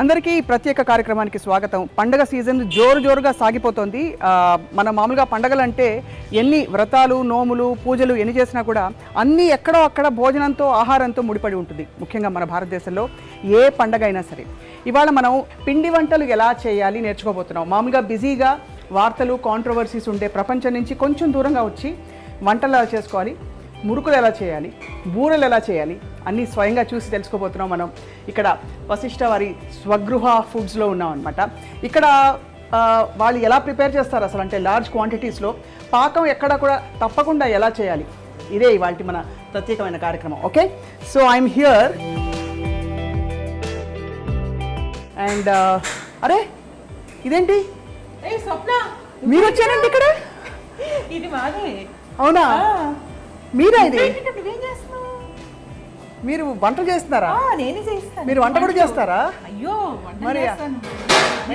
అందరికీ ప్రత్యేక కార్యక్రమానికి స్వాగతం. పండగ సీజన్ జోరుగా సాగిపోతోంది. మన మామూలుగా పండగలంటే ఎన్ని వ్రతాలు, నోములు, పూజలు ఎన్ని చేసినా కూడా అన్నీ ఎక్కడో అక్కడ భోజనంతో, ఆహారంతో ముడిపడి ఉంటుంది. ముఖ్యంగా మన భారతదేశంలో ఏ పండగ అయినా సరే. ఇవాళ మనం పిండి వంటలు ఎలా చేయాలి నేర్చుకోబోతున్నాం. మామూలుగా బిజీగా వార్తలు, కాంట్రవర్సీస్ ఉండే ప్రపంచం నుంచి కొంచెం దూరంగా వచ్చి వంటలు ఎలా చేసుకోవాలి, మురుకులు ఎలా చేయాలి, బూరెలు ఎలా చేయాలి అన్నీ స్వయంగా చూసి తెలుసుకోబోతున్నాం. మనం ఇక్కడ వశిష్ఠ వారి స్వగృహ ఫుడ్స్లో ఉన్నాం అనమాట. ఇక్కడ వాళ్ళు ఎలా ప్రిపేర్ చేస్తారు అసలు, అంటే లార్జ్ క్వాంటిటీస్లో పాకం ఎక్కడ కూడా తప్పకుండా ఎలా చేయాలి, ఇదే ఇవాళ మన ప్రత్యేకమైన కార్యక్రమం. Okay, so I'm here and అరే ఇదేంటి మీరు వచ్చారండి ఇక్కడ? ఇది మాదే. అవునా, మీరా? ఇది మీరు వంట చేస్తున్నారా? నేనే చేస్తాను. మీరు వంట కూడా చేస్తారా? అయ్యో, మరి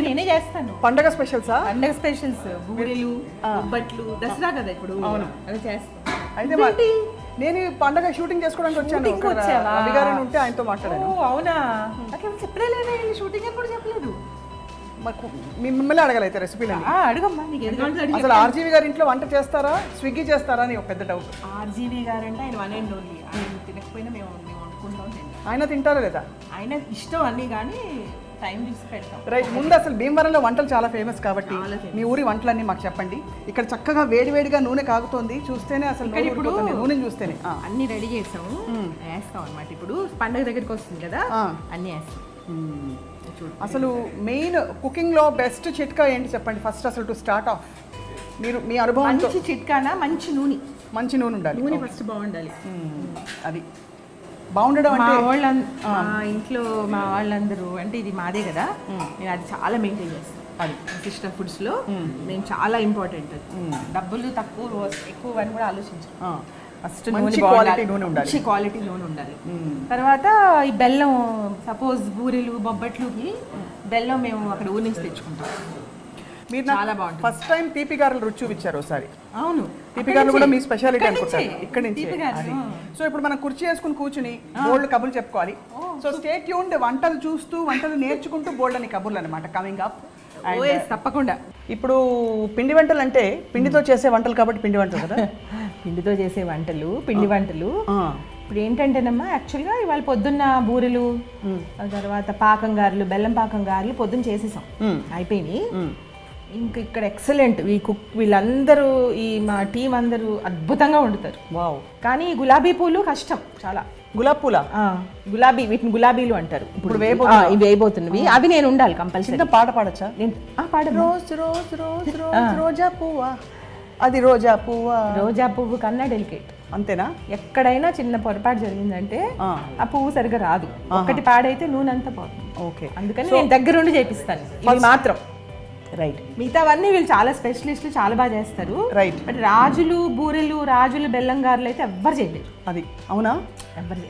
నేనే చేస్తాను. పండగ స్పెషల్సా? పండగ స్పెషల్స్, బూరెలు, బొబ్బట్లు, దసరా కదా ఇప్పుడు. అవును, అవి చేస్తాను. అయితే నేను పండగ షూటింగ్ చేసుకోవడానికి వచ్చాను. రవి గారు ఉంటే ఆయనతో మాట్లాడాను. అవునా, చెప్పలేదు. షూటింగ్ ఎప్పుడు చెప్పలేదు. మిమ్మల్ని అడగాలి అయితే రెసిపీలు అడగమ్మా. అసలు ఆర్జీవి గారి ఇంట్లో వంట చేస్తారా, స్విగ్గీ చేస్తారా అని ఒక పెద్ద డౌట్. ఆర్జీవి గారు అంటే ఆయన వన్ అండ్ ఓన్లీ. ఆయన తినకపోయినా మేము వండుకుంటాం. ఆయన తింటారా లేదా? ఆయన ఇష్టం అన్నీ, కానీ టైం చూసి పెడతాం. రైట్. ముందు అసలు భీమవరంలో వంటలు చాలా ఫేమస్ కాబట్టి మీ ఊరి వంటలన్నీ మాకు చెప్పండి. ఇక్కడ చక్కగా వేడివేడిగా నూనె కాగుతోంది, చూస్తేనే అసలు ఇప్పుడు నూనె చూస్తేనే అన్ని రెడీ చేసాము, వేస్తాం అనమాట. ఇప్పుడు పండగ దగ్గరికి వస్తుంది కదా, అన్ని వేస్తాం. అసలు మెయిన్ కుకింగ్ లో బెస్ట్ చిట్కా ఏంటి చెప్పండి ఫస్ట్, అసలు టు స్టార్ట్ ఆఫ్. మీరు మీ అనుభవం. మంచి చిట్కానా? మంచి నూనె. మంచి నూనె ఉండాలి. నూనె ఫస్ట్ బాగుండాలి. అది బాగుండడం అంటే మా ఇంట్లో మా వాళ్ళందరూ, అంటే ఇది మాదే కదా, నేను అది చాలా మెయింటైన్ చేస్తాను. అది వశిష్ఠ ఫుడ్స్ లో నేను చాలా ఇంపార్టెంట్. డబ్బులు తక్కువ ఎక్కువ అని కూడా ఆలోచించాను. ఫస్ట్ మంచి క్వాలిటీ నూనె ఉండాలి. మంచి క్వాలిటీ నూనె ఉండాలి. తర్వాత ఈ బెల్లం, సపోజ్ బూరెలు, బొబ్బట్లుకి బెల్లం మేము అక్కడ ఊరి నుంచి తెచ్చుకుంటాం. మీరు చాలా బాగుంటుంది. ఫస్ట్ టైం తీపి గారెలు రుచి చూపించారు ఒకసారి. అవును, తీపి గారెలు కూడా మీ స్పెషాలిటీ అనుకుంటారు. ఇక్కడ నుంచి. సో ఇప్పుడు మనం కుర్చీ వేసుకుని కూర్చుని బోల్డ్ కబుర్లు చెప్పుకోవాలి. So stay tuned. వంటలు చూస్తూ, వంటలు నేర్చుకుంటూ బోల్డ్ అని కబుర్లు అనమాట కమింగ్ అప్. తప్పకుండా. ఇప్పుడు పిండి వంటలు అంటే పిండితో చేసే వంటలు కాబట్టి పిండి వంటలు కదా. పిండితో చేసే వంటలు, పిండి వంటలు. ఇప్పుడు ఏంటంటేనమ్మా, యాక్చువల్గా ఇవాళ పొద్దున్న బూరెలు, తర్వాత పాకం గారెలు, బెల్లం పాకం గారెలు పొద్దున్న చేసేసాం, అయిపోయినాయి. ఇంక ఇక్కడ ఎక్సలెంట్ వీళ్ళందరూ, ఈ మా టీం అందరూ అద్భుతంగా వండుతారు. వావ్. కానీ గులాబీ పూలు కష్టం చాలా. గులాబీ పూల? గులాబీ, వీటిని గులాబీలు అంటారు. ఇప్పుడు ఇవి వేయబోతున్నవి, అవి నేను ఉండాలి కంపల్సరీ. పాట పాడచ్చా? పాడ. రోజు రోజు రోజు రోజు రోజా పువ్వా, అది రోజా పువ్వా. రోజా పువ్వు కన్నా డెలికేట్. అంతేనా? ఎక్కడైనా చిన్న పొరపాటు జరిగిందంటే ఆ పువ్వు సరిగ్గా రాదు. ఒకటి పాడైతే నూనె అంతా పోతుంది. ఓకే, అందుకని నేను దగ్గరుండి చేపిస్తాను ఇవి మాత్రం. రైట్. మిగతావన్నీ వీళ్ళు చాలా స్పెషలిస్టులు, చాలా బాగా చేస్తారు. రైట్. బట్ రాజులు బూరెలు, రాజులు బెల్లం గారెలు అయితే ఎవ్వరు చేయలేరు. అది అవునా?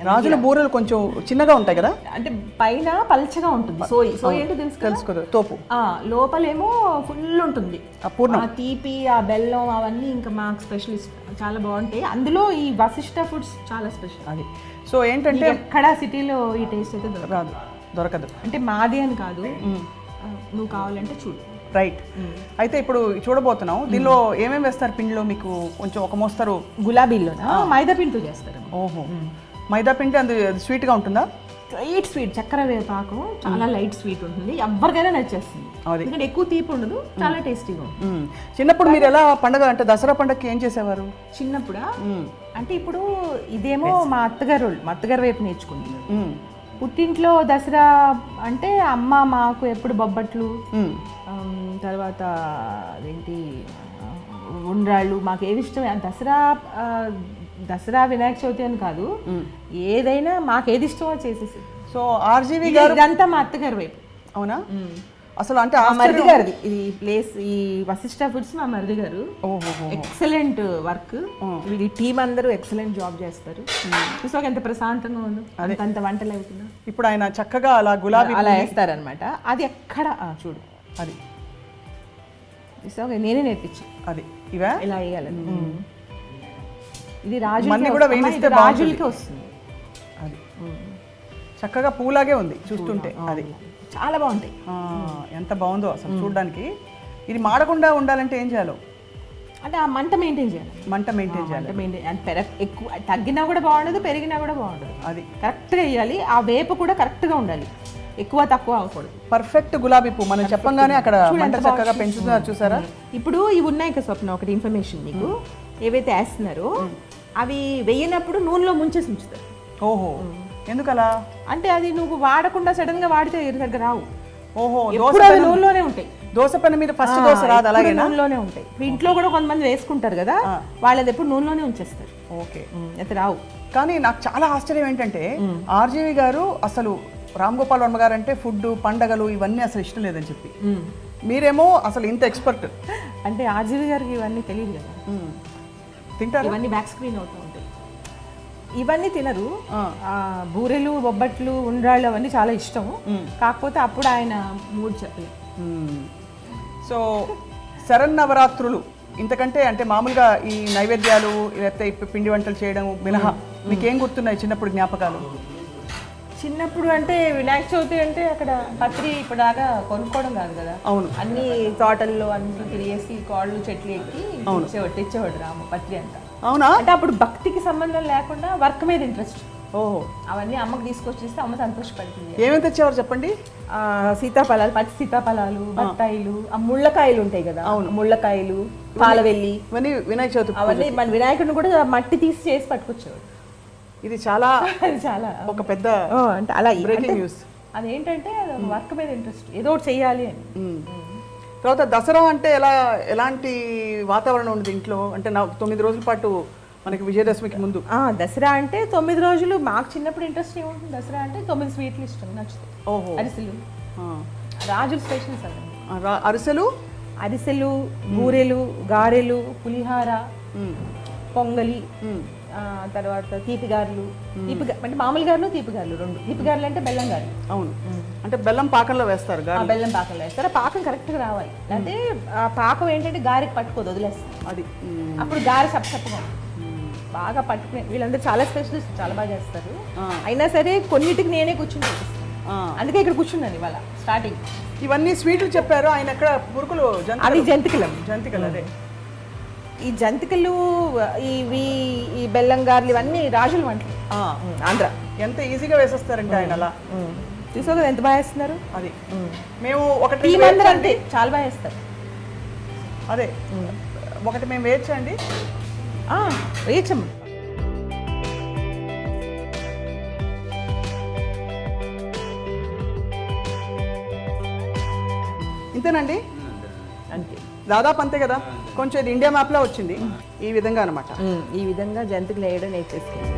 రాజుల బూరెలు కొంచెం చిన్నగా ఉంటాయి కదా, అంటే పైన పల్చగా ఉంటుంది. సోయి ఏంటో తెలుసుకోదు, తోపు. లోపలేమో ఫుల్ ఉంటుంది పూర్ణం, తీపి, ఆ బెల్లం, అవన్నీ ఇంకా మాకు స్పెషలిస్ట్ చాలా బాగుంటాయి. అందులో ఈ వశిష్ఠ ఫుడ్స్ చాలా స్పెషల్. అది సో ఏంటంటే ఎక్కడ సిటీలో ఈ టేస్ట్ అయితే దొరకదు. అంటే మాది అని కాదు, నువ్వు కావాలంటే చూడు. రైట్. అయితే ఇప్పుడు చూడబోతున్నాం, దీనిలో ఏమేమి వేస్తారు పిండిలో? మీకు కొంచెం ఒక మోస్తారు. గులాబీలో మైదా పిండితో చేస్తారు. ఓహో, మైదా పిండి అందు స్వీట్గా ఉంటుందా? లైట్ స్వీట్, చక్కెర పాకం చాలా లైట్ స్వీట్ ఉంటుంది, ఎవరికైనా నచ్చేస్తుంది. ఎందుకంటే ఎక్కువ తీపి ఉండదు, చాలా టేస్టీగా ఉంటుంది. చిన్నప్పుడు మీరు ఎలా పండగ, అంటే దసరా పండగకి ఏం చేసేవారు చిన్నప్పుడా? అంటే ఇప్పుడు ఇదేమో మా అత్తగారు వైపు నేర్చుకుంది. పుట్టింట్లో దసరా అంటే అమ్మ మాకు ఎప్పుడు బొబ్బట్లు, తర్వాత అదేంటి ఉండ్రాళ్ళు, మాకు ఏది ఇష్టం. దసరా వినాయక చవితి అని కాదు, ఏదైనా మాకు ఏది ఇష్టమో చేసేసి. సో ఆర్జీవి గారు ఇదంతా మా అత్తగారి వైపు. అవునా? అసలు అంటే మరిది గారిది ఈ ప్లేస్, ఈ వశిష్ఠ ఫుడ్స్ మా మరిది గారు. ఎక్సలెంట్ వర్క్, వీడి టీం అందరూ ఎక్సలెంట్ జాబ్ చేస్తారు. చూసాక ఎంత ప్రశాంతంగా ఉందో, అంత వంటలు అవుతున్నా. ఇప్పుడు ఆయన చక్కగా అలా గులాబీ అలా వేస్తారనమాట. అది ఎక్కడ చూడు, అది చూసాక నేనే నేర్పించి. అది ఇవా ఇలా వేయాలని. ఇది రాజు రాజులకి వస్తుంది. అది చక్కగా పూలాగే ఉంది చూస్తుంటే. అది చాలా బాగుంటాయి. ఎంత బాగుందో అసలు చూడడానికి. ఇది మాడకుండా ఉండాలంటే ఏం చేయాలో? అంటే ఆ మంట మెయింటైన్ చేయాలి. మంట మెయింటైన్ చేయాలి. మంట మెయింటైన్ అంటే ఎక్కువ తగ్గినా కూడా బాగుండదు, పెరిగినా కూడా బాగుండదు. అది కరెక్ట్గా వేయాలి. ఆ వేపు కూడా కరెక్ట్గా ఉండాలి, ఎక్కువ తక్కువ అవ్వకూడదు. పర్ఫెక్ట్ గులాబీ పువ్వు మనం చెప్పంగానే అక్కడ మంట చక్కగా పెంచుతున్నారు చూసారా. ఇప్పుడు ఇవి ఉన్నాయి కదా స్వప్న, ఒకటి ఇన్ఫర్మేషన్ మీకు. ఏవైతే వేస్తున్నారో అవి వేయనప్పుడు నూనెలో ముంచేసి ఉంచుతారు. ఓహో, ఎందుకలా? అంటే అది నువ్వు వాడకుండా సడన్ గా వాడితే దగ్గర రావు. ఓహో, నూనెలోనే ఉంటాయి. దోశ పైన మీద ఫస్ట్ దోశ రాదు, అలాగే నూనెలోనే ఉంటాయి. ఇంట్లో కూడా కొంతమంది వేసుకుంటారు కదా, వాళ్ళది ఎప్పుడు నూనెలోనే ఉంచేస్తారు. ఓకే, అయితే రావు. కానీ నాకు చాలా ఆశ్చర్యం ఏంటంటే ఆర్జీవి గారు అసలు రామ్ గోపాల్ వర్మ గారు అంటే ఫుడ్, పండగలు ఇవన్నీ అసలు ఇష్టం లేదని చెప్పి, మీరేమో అసలు ఇంత ఎక్స్పర్ట్. అంటే ఆర్జీవి గారికి ఇవన్నీ తెలియదు కదా, తింటారు. ఇవన్నీ బ్యాక్ స్క్రీన్ అవుతూ ఉంటాయి. ఇవన్నీ తినరు. బూరెలు, బొబ్బట్లు, ఉండ్రాళ్ళు అవన్నీ చాలా ఇష్టం. కాకపోతే అప్పుడు ఆయన మూడు చెప్పలేదు. సో శరన్నవరాత్రులు ఇంతకంటే అంటే మామూలుగా ఈ నైవేద్యాలు లేకపోతే పిండి వంటలు చేయడం మినహా మీకేం గుర్తున్నాయి చిన్నప్పుడు జ్ఞాపకాలు? చిన్నప్పుడు అంటే వినాయక చవితి అంటే అక్కడ పత్రి ఇప్పుడు దాకా కొనుక్కోవడం కాదు కదా. అవును, అన్ని తోటల్లో అన్ని తిరిగేసి కాళ్ళు చెట్లు ఎక్కి తెచ్చేవాడు రాము పత్రి అంతా. అవునా? అంటే అప్పుడు భక్తికి సంబంధం లేకుండా వర్క్ మీద ఇంట్రెస్ట్. ఓహో, అవన్నీ అమ్మకి తీసుకొచ్చేస్తే అమ్మ సంతోషపడుతుంది. ఏమేమి తెచ్చేవారు చెప్పండి? సీతాఫలాలు, పచ్చి సీతాఫలాలు, బత్తాయిలు, ఆ ముళ్ళకాయలు ఉంటాయి కదా, ముళ్ళకాయలు, పాలవెల్లి, ఇవన్నీ వినాయక చవితి అవన్నీ మన వినాయకుడిని కూడా మట్టి తీసి చేసి పట్టుకొచ్చేవాడు. ఇది చాలా చాలా ఒక పెద్ద అంటే అలా బ్రేకింగ్ న్యూస్. అదేంటంటే వర్క్ మీద ఇంట్రెస్ట్, ఏదో ఒకటి చెయ్యాలి అని. తర్వాత దసరా అంటే ఎలాంటి వాతావరణం ఉంది ఇంట్లో? అంటే 9 రోజుల పాటు మనకి విజయదశమికి ముందు. దసరా అంటే 9 రోజులు మాకు చిన్నప్పుడు ఇంట్రెస్ట్ ఏముంటుంది? దసరా అంటే 9 స్వీట్లు ఇష్టం, నచ్చుతాయి. ఓహో, అరిసెలు, రాజుల స్పెషల్స్ అవి. అరిసెలు, బూరెలు, గారెలు, పులిహార, పొంగలి, తర్వాత తీపిగారులు. అంటే మామూలు గారులు, తీపిగారులు రెండు. తీపిగారులు అంటే బెల్లం గారు. అవును, అంటే బెల్లం పాకంలో వేస్తారు. బెల్లం పాకంలో వేస్తారు. ఆ పాకం కరెక్ట్గా రావాలి. అంటే ఆ పాకం ఏంటంటే గారెకి పట్టుకోదు, వదిలేస్తారు. అది అప్పుడు గారె సప్పగా బాగా పట్టుకునే. వీళ్ళందరూ చాలా స్పెషలిస్ట్, చాలా బాగా చేస్తారు. అయినా సరే కొన్నిటికి నేనే కూర్చుని చూపిస్తాను. అందుకే ఇక్కడ కూర్చున్నాను ఇవాళ స్టార్టింగ్. ఇవన్నీ స్వీట్లు చెప్పారు ఆయన. ఎక్కడ పురుకులు? అది జంతికలు. అదే ఈ జంతికలు, ఇవి, ఈ బెల్లం గారెలు ఇవన్నీ రాజుల వంటలు. ఆంధ్ర ఎంత ఈజీగా వేసేస్తారంటే ఆయన. అలా చూసావు కదా ఎంత బాగా వేస్తున్నారు. అది మేము ఒకటి అంతే చాలా బాగా వేస్తారు. అదే ఒకటి మేము వేయచ్చండి. వేయచ్చమ్మ. ఇంతేనండి, అంతే, దాదాపు అంతే కదా. కొంచెం ఇది ఇండియా మ్యాప్లో వచ్చింది ఈ విధంగా అనమాట. ఈ విధంగా జంతికలు వేయడం నేర్చేసుకుంది.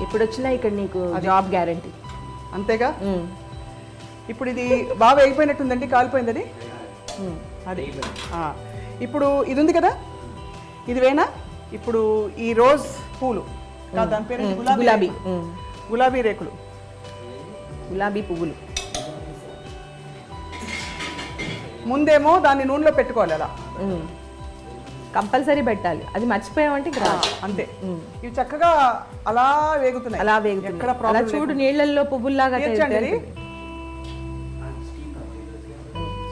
ఇప్పుడు వచ్చినా ఇక్కడ నీకు జాబ్ గ్యారంటీ. అంతేగా. ఇప్పుడు ఇది బాగా అయిపోయినట్టుందండి, కాలిపోయింది అది. అది ఇప్పుడు ఇది ఉంది కదా, ఇది వేనా? ఇప్పుడు ఈ రోజ్ పూలు, దాని పేరు గులాబీ రేకులు, గులాబీ పువ్వులు. ముందేమో దాన్ని నూనెలో పెట్టుకోవాలి. అలా కంపల్సరీ పెట్టాలి. అది మర్చిపోయామంటే అంతే. ఇవి చక్కగా అలా వేగుతున్నాయి. అలా వేగుతున్నాయి. అలా చూడు, నీళ్ళల్లో పువ్వుల్లాగా.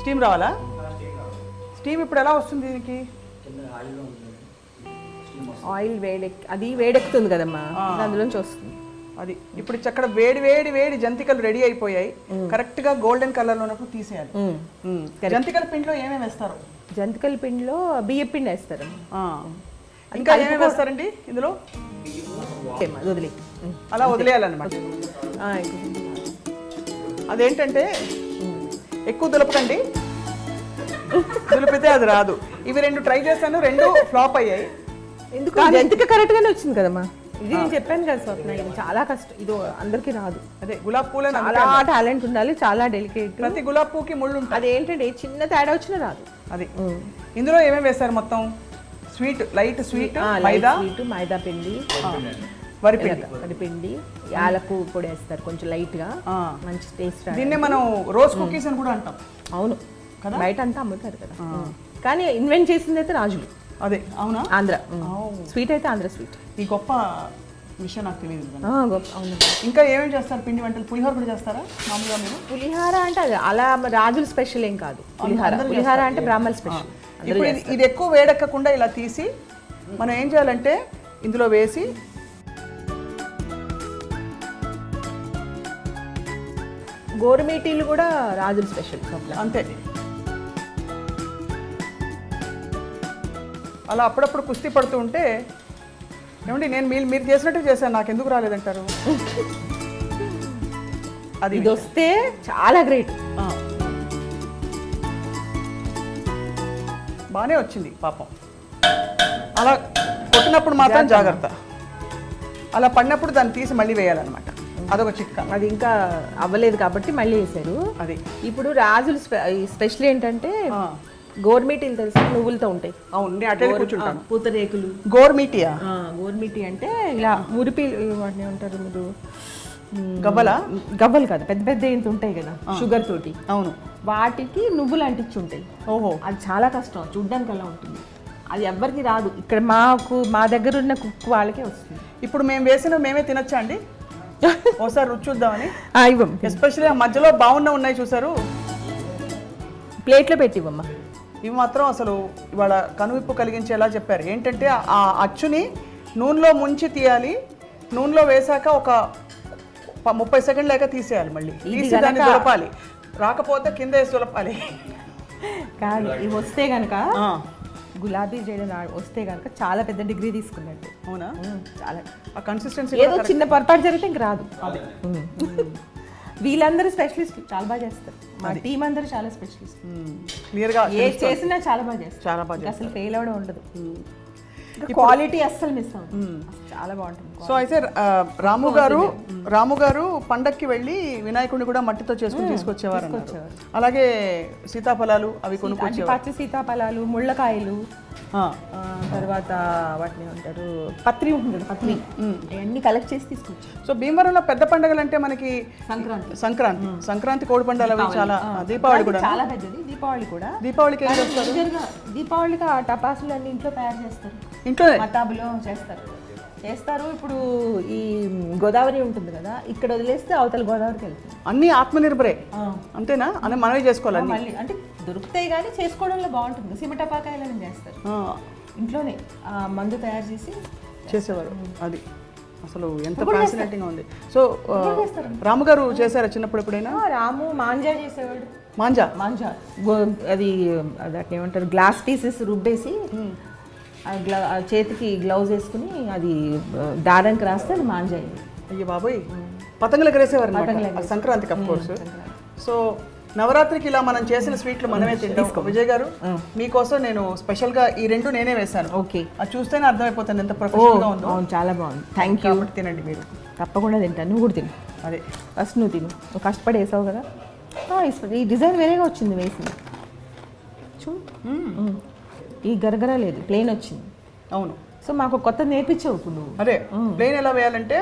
స్టీమ్ రావాలా? స్టీమ్ ఇప్పుడు ఎలా వస్తుంది దీనికి? ఆయిల్ అది వేడెక్కుతుంది కదమ్మా, అందులోంచి వస్తుంది. అది ఇప్పుడు చక్కడ వేడి జంతికలు రెడీ అయిపోయాయి. కరెక్ట్ గా గోల్డెన్ కలర్ లో ఉన్నప్పుడు తీసేయాలి. జంతికల పిండిలో ఏమేమి వేస్తారు? జంతికల పిండిలో బియ్య పిండి వేస్తారు. ఇంకా ఏమేమి వేస్తారండి ఇందులో? అలా వదిలేయాలన్నమాట. అదేంటంటే ఎక్కువ దులపకండి, దులిపితే అది రాదు. ఇవి 2 ట్రై చేశాను, 2 ఫ్లాప్ అయ్యాయి. ఎందుకు? జంతిక కరెక్ట్ గానే వచ్చింది కదమ్మా. ఇది నేను చెప్పాను కదా స్వప్న, ఇది చాలా కష్టం, ఇది అందరికీ రాదు. అదే గులాబ్ పూలే చాలా టాలెంట్ ఉండాలి, చాలా డెలికేట్. ప్రతి గులాబ్ పూకి ముళ్ళు ఉంటుంది. అదేంటంటే చిన్న తేడా వచ్చినా రాదు. అది ఇందులో ఏమేమి వేస్తారు? మొత్తం స్వీట్, లైట్ స్వీట్, మైదా పిండి, వరిపిండి, యాలకు పొడి వేస్తారు కొంచెం లైట్ గా, మంచి టేస్ట్. దీన్నే మనం రోజ్ కుకీస్ అని కూడా అంటాం. అవును, బయట అంతా అమ్ముతారు కదా. కానీ ఇన్వెంట్ చేసింది అయితే రాజులు. అదే. అవునా? ఆంధ్ర స్వీట్ అయితే ఆంధ్ర స్వీట్. ఈ గొప్ప విషయం నాకు తెలియదు. అవును. ఇంకా ఏమేమి చేస్తారు పిండి వంటలు? పులిహోర కూడా చేస్తారా మామూలుగా మీరు? పులిహార అంటే అది అలా రాజుల స్పెషల్ ఏం కాదు. పులిహార అంటే బ్రాహ్మణ స్పెషల్. ఇప్పుడు ఇది ఎక్కువ వేడెక్కకుండా ఇలా తీసి మనం ఏం చేయాలంటే ఇందులో వేసి గోరుమీటీలు కూడా రాజుల స్పెషల్ అంతే. అలా అప్పుడప్పుడు కుస్తీ పడుతూ ఉంటే ఏమండి నేను మీరు చేసినట్టు చేశాను, నాకు ఎందుకు రాలేదంటారు? అది ఇది వస్తే చాలా గ్రేట్. బాగానే వచ్చింది పాపం. అలా కొట్టినప్పుడు మాత్రం జాగ్రత్త, అలా పడినప్పుడు దాన్ని తీసి మళ్ళీ వేయాలన్నమాట. అదొక చిట్కా. అది ఇంకా అవ్వలేదు కాబట్టి మళ్ళీ వేసారు. అది ఇప్పుడు రాజులు స్పెషల్ ఏంటంటే గోర్మీటీలు తెలుసా, నువ్వులతో ఉంటాయి. అవును, నేను అట్లే కూర్చుంటాను. పూతరేకులు. గోర్మీటియా? గోర్మీటి అంటే ఇలా మురిపీలు వాటిని ఉంటారు మీరు. గవ్వలా? గవ్వలు కాదు, పెద్ద పెద్ద ఏంటి ఉంటాయి కదా షుగర్ తోటి. అవును, వాటికి నువ్వులు అంటించి ఉంటాయి. ఓహో, అది చాలా కష్టం, చూడ్డానికి అలా ఉంటుంది. అది ఎవ్వరికి రాదు. ఇక్కడ మా దగ్గర ఉన్న కుక్ వాళ్ళకే వస్తుంది. ఇప్పుడు మేము వేసినవి మేమే తినొచ్చా అండి? ఒకసారి రుచి చూద్దామని. ఇవ్వం. ఎస్పెషల్లీ ఆ మధ్యలో ఉన్నాయి చూసారు, ప్లేట్లో పెట్టివ్వమ్మా. ఇవి మాత్రం అసలు ఇవాళ కనువిప్పు కలిగించేలా చెప్పారు. ఏంటంటే ఆ అచ్చుని నూనెలో ముంచి తీయాలి, నూనెలో వేసాక ఒక 30 సెకండ్లు లేక తీసేయాలి, మళ్ళీ తీసి దాన్ని దులపాలి, రాకపోతే కింద వేసి దులపాలి. కాదు, ఇవి వస్తే కనుక గులాబీ చేయడం వస్తే కనుక చాలా పెద్ద డిగ్రీ తీసుకున్నట్టు. అవునా? చాలా. ఆ కన్సిస్టెన్సీ ఏదో చిన్న పొరపాటు జరిగితే ఇంక రాదు. వీళ్ళందరూ స్పెషలిస్ట్, చాలా బాగా చేస్తారు. మా టీం అందరూ చాలా స్పెషలిస్ట్. క్లియర్గా ఏ చేసినా చాలా బాగా చేస్తారు. చాలా బాగా అసలు ఫెయిల్ అవ్వడం ఉండదు. క్వాలిటీ అస్సలు మిస్ అవుతుంది, చాలా బాగుంటుంది. సో అయితే రాము గారు పండక్కి వెళ్ళి వినాయకుడిని కూడా మట్టితో చేసుకుని తీసుకొచ్చేవారు. అలాగే సీతాఫలాలు అవి కొనుక్కొచ్చి, పచ్చి సీతాఫలాలు, ముళ్ళకాయలు, తర్వాత వాటిని ఉంటారు పత్రి ఉంటుంది, పత్రి అవన్నీ కలెక్ట్ చేసి తీసుకొచ్చారు. సో భీమవరంలో పెద్ద పండుగలు అంటే మనకి సంక్రాంతి కోడి పండుగలు అవి చాలా, దీపావళి కూడా చాలా పెద్దది. దీపావళికి ఏం చేస్తారు? దీపావళికి ఆ టపాసులు అన్ని ఇంట్లో తయారు చేస్తారు, ఇంట్లో మతాబులో చేస్తారు. ఇప్పుడు ఈ గోదావరి ఉంటుంది కదా, ఇక్కడ వదిలేస్తే అవతల గోదావరికి వెళ్తుంది. అన్ని ఆత్మనిర్భరే అంతేనా? అని మనమే చేసుకోవాలి మళ్ళీ, అంటే దొరుకుతాయి కానీ చేసుకోవడంలో బాగుంటుంది. సిమటపాకాయలని చేస్తారు ఇంట్లోనే, మందు తయారు చేసి చేసేవారు. అది అసలు ఎంత ఫ్యాసినేటింగ్ ఉంది. సో రాము గారు చేశారా చిన్నప్పుడు ఎప్పుడైనా? రాము మాంజా చేసేవాడు. మాంజా అది దాన్ని ఏమంటారు, గ్లాస్ పీసెస్ రుబ్బేసి చేతికి గ్లౌజ్ వేసుకుని అది దారానికి రాస్తే అది మాంజా అయింది. అయ్యో బాబోయ్, పతంగులు ఎగరేసేవారు సంక్రాంతికి అఫ్ కోర్స్. సో నవరాత్రికి ఇలా మనం చేసిన స్వీట్లు మనమే తింటాం. విజయ్ గారు మీకోసం నేను స్పెషల్గా ఈ రెండు నేనే వేశాను. ఓకే, అది చూస్తేనే అర్థమైపోతుంది ఎంత ప్రొఫెషనల్గా ఉందో. చాలా బాగుంది. Thank you. తినండి మీరు. తప్పకుండా తింటాను, నువ్వు కూడా తిను. అదే ఫస్ట్ నువ్వు తిను, నువ్వు కష్టపడి వేసావు కదా. ఈ డిజైన్ వేరేగా వచ్చింది వేసింది చూ. ఈ గరగర లేదు, ప్లెయిన్ వచ్చింది. అవును. సో మాకు కొత్త నేర్పించావు ఇప్పుడు నువ్వు. అదే ప్లెయిన్ ఎలా వేయాలంటే,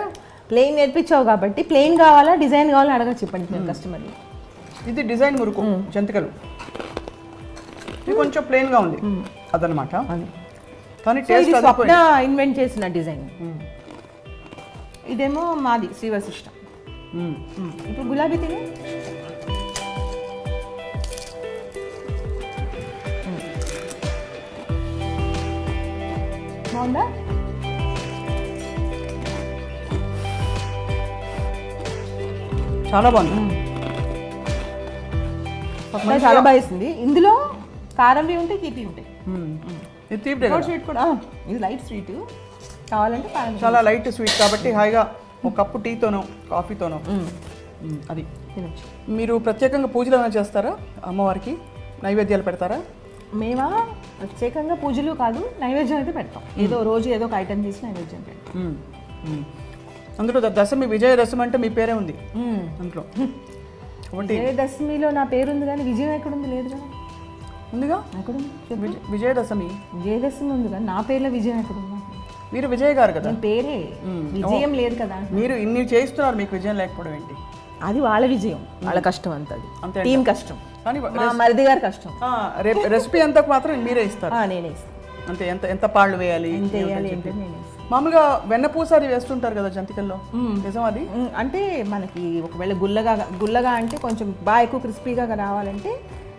ప్లెయిన్ నేర్పించావు కాబట్టి ప్లెయిన్ కావాలా డిజైన్ కావాలా అడగచ్చు చెప్పండి మేము కస్టమర్ని. ఇది డిజైన్ మురుకు జంతికలు, ఇది కొంచెం ప్లెయిన్గా ఉంది అదనమాట. కానీ టేస్ట్ స్వప్న ఇన్వెంట్ చేసిన డిజైన్. ఇదేమో మాది శ్రీ వశిష్ట. ఇప్పుడు గులాబీ తిని బాగుందా? చాలా బాగుంది, చాలా బాగా వేసింది. ఇందులో కారంవి ఉంటాయి, తీపి ఉంటాయి. ఇది తీపి స్వీట్ కూడా, ఇది లైట్ స్వీట్ కావాలంటే చాలా లైట్ స్వీట్ కాబట్టి హాయిగా ఒక కప్పు టీతోనో కాఫీతోనో అది తినచ్చు. మీరు ప్రత్యేకంగా పూజలు ఏమైనా చేస్తారా? అమ్మవారికి నైవేద్యాలు పెడతారా? మేమా ప్రత్యేకంగా పూజలు కాదు, నైవేద్యం అయితే పెడతాం. ఏదో రోజు ఏదో ఒక ఐటెం తీసి నైవేద్యం పెడతాం. అందులో దశమి, విజయదశమి అంటే మీ పేరే ఉంది అందులో. విజయదశమిలో నా పేరు ఉంది కానీ విజయం ఎక్కడుంది? లేదు కదా. ఉందిగా, ఎక్కడుంది? విజయదశమి. విజయదశమి ఉంది కానీ నా పేరులో విజయం ఎక్కడుంది? మీరు విజయ్ గారు కదా, పేరే విజయం లేదు కదా. మీరు ఇన్ని చేయిస్తున్నారు, మీకు విజయం లేకపోవడం ఏంటి? అది వాళ్ళ విజయం, వాళ్ళ కష్టం అంత, అది టీం కష్టం. కానీ మరిది గారి కష్టం. రెసిపీ అంతా మాత్రం మీరే ఇస్తారు? నేనే ఇస్తాను. అంతే. ఎంత పాళ్ళు వేయాలి ఎంత వేయాలి అంటే నేనే ఇస్తాను. మామూలుగా వెన్నపూస అది వేస్తుంటారు కదా జంతికల్లో, నిజం అది? అంటే మనకి ఒకవేళ గుల్లగా అంటే కొంచెం బాగా ఎక్కువ క్రిస్పీగా రావాలంటే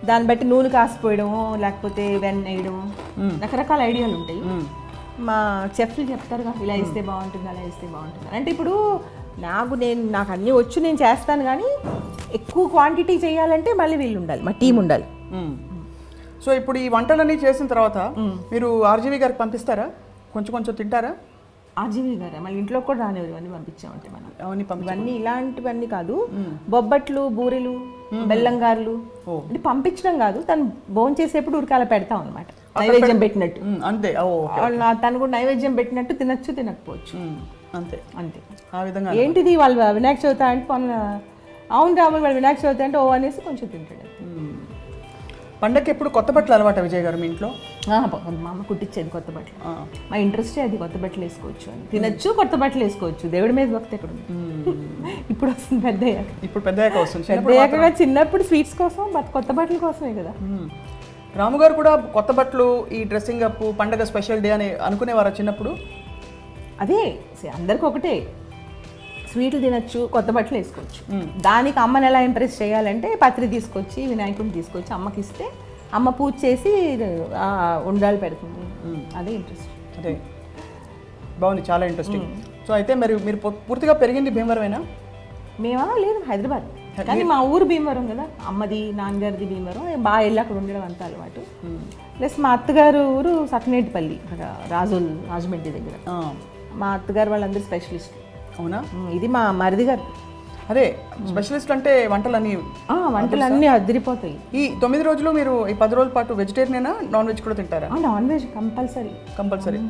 దాన్ని బట్టి నూనె కాసిపోయడము లేకపోతే వెన్న వేయడము రకరకాల ఐడియాలు ఉంటాయి. మా చెఫ్లు చెప్తారుగా ఇలా వేస్తే బాగుంటుంది అలా వేస్తే బాగుంటుంది అంటే. ఇప్పుడు నాకు అన్నీ వచ్చు, నేను చేస్తాను, కానీ ఎక్కువ క్వాంటిటీ చేయాలంటే మళ్ళీ వీళ్ళు ఉండాలి, మా టీం ఉండాలి. సో ఇప్పుడు ఈ వంటలన్నీ చేసిన తర్వాత మీరు ఆర్జీవి గారికి పంపిస్తారా? కొంచెం కొంచెం తింటారా? ఆర్జీవి గారు మళ్ళీ ఇంట్లో కూడా రానివ్వరు, ఇవన్నీ పంపించామంటే మనం ఇవన్నీ ఇలాంటివన్నీ కాదు, బొబ్బట్లు, బూరెలు, బెల్లంగారులు అంటే పంపించడం కాదు, తను భోజనం చేసేప్పుడు ఉరకాల పెడతాం అనమాట, నైవేద్యం పెట్టినట్టు. అంతే, తను కూడా నైవేద్యం పెట్టినట్టు తినచ్చు తినకపోవచ్చు, అంతే అంతే. ఆ విధంగా ఏంటిది వాళ్ళు వినాయక చవితి అంటే అవును రాములు వాళ్ళు వినాయక చవితి అంటే అనేసి కొంచెం తింటాడు. పండగకి ఎప్పుడు కొత్త బట్టలు అలవాట విజయ్ గారు మీ ఇంట్లో? మా అమ్మ కుట్టించేది కొత్త బట్టలు, మా ఇంట్రెస్టే అది, కొత్త బట్టలు వేసుకోవచ్చు అని, తినచ్చు కొత్త బట్టలు వేసుకోవచ్చు, దేవుడి మీద భక్తి ఎక్కడ ఉంది. ఇప్పుడు వస్తుంది పెద్దయ్యాక, ఇప్పుడు పెద్దయ్యాక వస్తుంది. పెద్దయ్యాక చిన్నప్పుడు స్వీట్స్ కోసం కొత్త బట్టల కోసమే కదా. రాము గారు కూడా కొత్త బట్టలు, ఈ డ్రెస్సింగ్ అప్, పండగ స్పెషల్ డే అని అనుకునేవారా చిన్నప్పుడు? అదే అందరికి ఒకటే, స్వీట్లు తినచ్చు కొత్త బట్టలు వేసుకోవచ్చు. దానికి అమ్మని ఎలా ఇంప్రెస్ చేయాలంటే పత్రి తీసుకొచ్చి వినాయకుడిని తీసుకొచ్చి అమ్మకి ఇస్తే అమ్మ పూజ చేసి ఉండాలి పెడుతుంది, అదే ఇంట్రెస్ట్. అదే బాగుంది, చాలా ఇంట్రెస్టింగ్. సో అయితే మీరు పూర్తిగా పెరిగింది భీమవరమేనా? మేమా లేదు, హైదరాబాద్, కానీ మా ఊరు భీమవరం కదా, అమ్మది నాన్నగారిది భీమవరం, బాగా వెళ్ళి అక్కడ ఉండడం అంతా అలవాటు. ప్లస్ మా అత్తగారు ఊరు సకినేటిపల్లి, రాజమండ్రి దగ్గర. మా అత్తగారు వాళ్ళందరూ స్పెషలిస్ట్. అవునా? ఇది మా మరిది గారు. అదే స్పెషలిస్ట్ అంటే వంటలన్నీ అదిరిపోతాయి. ఈ 9 రోజులు మీరు ఈ 10 రోజుల పాటు వెజిటేరియనేనా, నాన్ వెజ్ కూడా తింటారా? నాన్ వెజ్ కంపల్సరీ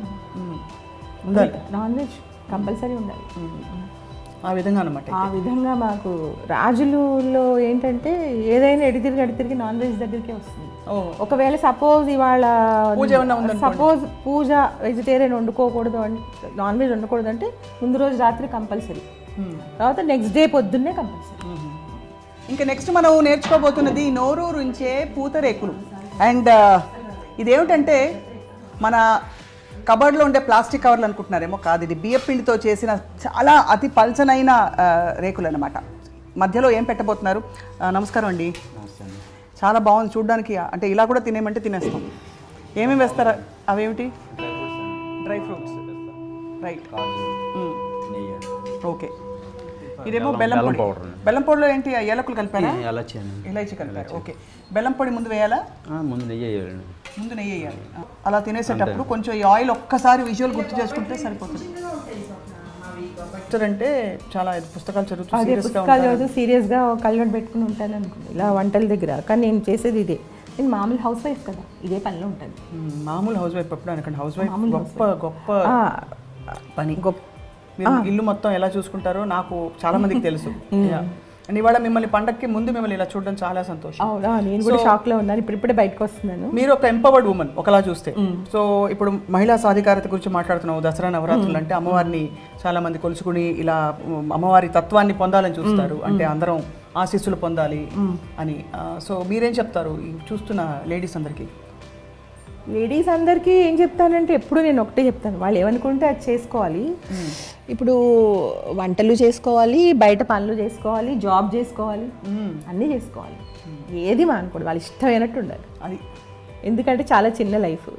ఉండాలి, నాన్ వెజ్ కంపల్సరీ ఉండాలి. ఆ విధంగా అనమాట. ఆ విధంగా మాకు రాజులలో ఏంటంటే ఏదైనా ఎడితిరిగి నాన్ వెజ్ దగ్గరికే వస్తుంది. ఒకవేళ సపోజ్ ఇవాళ పూజ వెజిటేరియన్ వండుకోకూడదు అంటే, నాన్ వెజ్ వండకూడదు అంటే ముందు రోజు రాత్రి కంపల్సరీ, తర్వాత నెక్స్ట్ డే పొద్దున్నే కంపల్సరీ. ఇంకా నెక్స్ట్ మనం నేర్చుకోబోతున్నది నోరూరుంచే పూతరేకులు. అండ్ ఇదేమిటంటే మన కబర్డ్లో ఉండే ప్లాస్టిక్ కవర్లు అనుకుంటున్నారేమో, కాదు, ఇది బియ్యం పిండితో చేసిన చాలా అతి పల్చనైన రేకులు అనమాట. మధ్యలో ఏం పెట్టబోతున్నారు? నమస్కారం అండి. చాలా బాగుంది చూడడానికి, అంటే ఇలా కూడా తినేమంటే తినేస్తాం. ఏమేమి వేస్తారా? అవేమిటి? Dry fruits, right. ఓకే, ఇదేమో బెల్లం పౌడర్. బెల్లం పౌడర్లో ఏంటి ఏలకులు కలిపారా? ఇలాచి కలిపారు. ఓకే, బెల్లం పొడి ముందు వేయాలా? ముందు నెయ్యి వేయాలి. అలా తినేసేటప్పుడు కొంచెం ఈ ఆయిల్ ఒక్కసారి విజువల్ గుర్తు చేసుకుంటే సరిపోతుంది. అంటే చాలా పుస్తకాలు చదువుతూ సీరియస్గా కళ్ళోడు పెట్టుకుని ఉంటాను అనుకోండి ఇలా వంటల దగ్గర, కానీ నేను చేసేది ఇదే. నేను మామూలు హౌస్ వైఫ్ కదా, ఇదే పనిలో ఉంటుంది. మామూలు హౌస్ వైఫ్ ఎప్పుడు అనకండి, హౌస్ వైఫ్ గొప్ప పని. ఇల్లు మొత్తం ఎలా చూసుకుంటారో నాకు చాలా మందికి తెలుసు. అండ్ ఇవాళ మిమ్మల్ని పండగకి ముందు మిమ్మల్ని ఇలా చూడడం చాలా సంతోషం. నేను కూడా షాక్ లో ఉన్నాను, ఇప్పుడే బయటకు వస్తున్నాను. మీరు ఒక ఎంపవర్డ్ ఉమెన్ ఒకలా చూస్తే. సో ఇప్పుడు మహిళా సాధికారత గురించి మాట్లాడుతున్నావు. దసరా నవరాత్రులు అంటే అమ్మవారిని చాలా మంది కొలుచుకుని ఇలా అమ్మవారి తత్వాన్ని పొందాలని చూస్తారు, అంటే అందరం ఆశీస్సులు పొందాలి అని. సో మీరేం చెప్తారు చూస్తున్న లేడీస్ అందరికీ? లేడీస్ అందరికీ ఏం చెప్తానంటే ఎప్పుడు నేను ఒకటే చెప్తాను, వాళ్ళు ఏమనుకుంటే అది చేసుకోవాలి. ఇప్పుడు వంటలు చేసుకోవాలి, బయట పనులు చేసుకోవాలి, జాబ్ చేసుకోవాలి, అన్నీ చేసుకోవాలి, ఏది మానుకోడు, వాళ్ళు ఇష్టమైనట్టు ఉండాలి అది. ఎందుకంటే చాలా చిన్న లైఫ్,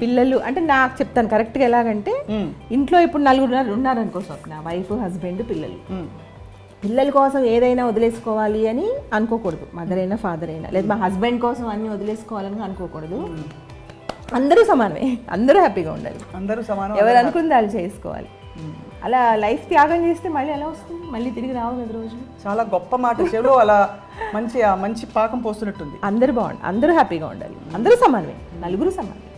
పిల్లలు అంటే నాకు చెప్తాను కరెక్ట్గా ఎలాగంటే, ఇంట్లో ఇప్పుడు 4 ఉన్నారనుకో స్వప్న, వైఫ్, హస్బెండ్, పిల్లలు. పిల్లల కోసం ఏదైనా వదిలేసుకోవాలి అని అనుకోకూడదు, మదర్ అయినా ఫాదర్ అయినా, లేదా మా హస్బెండ్ కోసం అన్నీ వదిలేసుకోవాలని అనుకోకూడదు. అందరూ సమానమే, అందరూ హ్యాపీగా ఉండాలి, అందరూ సమానం, ఎవరు అనుకుంది వాళ్ళు చేసుకోవాలి. అలా లైఫ్ త్యాగం చేస్తే మళ్ళీ ఎలా వస్తుంది, మళ్ళీ తిరిగి రావు కదా రోజు. చాలా గొప్ప మాట, చెడు అలా మంచి పాకం పోస్తున్నట్టుంది. అందరూ బాగుండాలి, అందరూ హ్యాపీగా ఉండాలి, అందరూ సమానమే, నలుగురు సమానమే.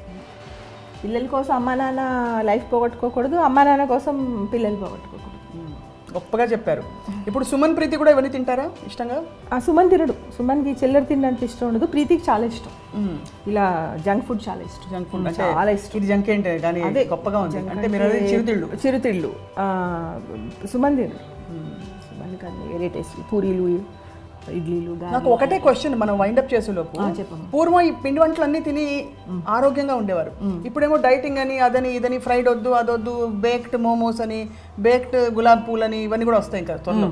పిల్లల కోసం అమ్మా నాన్న లైఫ్ పోగొట్టుకోకూడదు, అమ్మా నాన్న కోసం పిల్లలు పోగొట్టుకోకూడదు. గొప్పగా చెప్పారు. ఇప్పుడు సుమన్, ప్రీతి కూడా ఇవన్నీ తింటారా ఇష్టంగా? సుమన్ తినడు, సుమన్కి చిల్లర తినడానికి ఇష్టం ఉండదు, ప్రీతికి చాలా ఇష్టం. ఇలా జంక్ ఫుడ్ చాలా ఇష్టం. జంక్ ఫుడ్ చాలా ఇష్టం. ఇది జంక్ ఏంటి కానీ అదే గొప్పగా ఉంది అంటే మీరు చిరుతిళ్ళు సుమన్ తినడు. సుమన్కి అది వేరే టేస్ట్, పూరీలు ఇడ్లీలు నాకు ఒకటే క్వశ్చన్ మనం వైండప్ చేసేలోపు, పూర్వం ఈ పిండి వంటలు అన్ని తిని ఆరోగ్యంగా ఉండేవారు. ఇప్పుడేమో డైటింగ్ అని అదని ఇదని, ఫ్రైడ్ వద్దు అదొద్దు, బేక్డ్ మోమోస్ అని, బేక్డ్ గులాబ్ పూల్ అని, ఇవన్నీ కూడా వస్తాయి ఇంకా త్వరలో.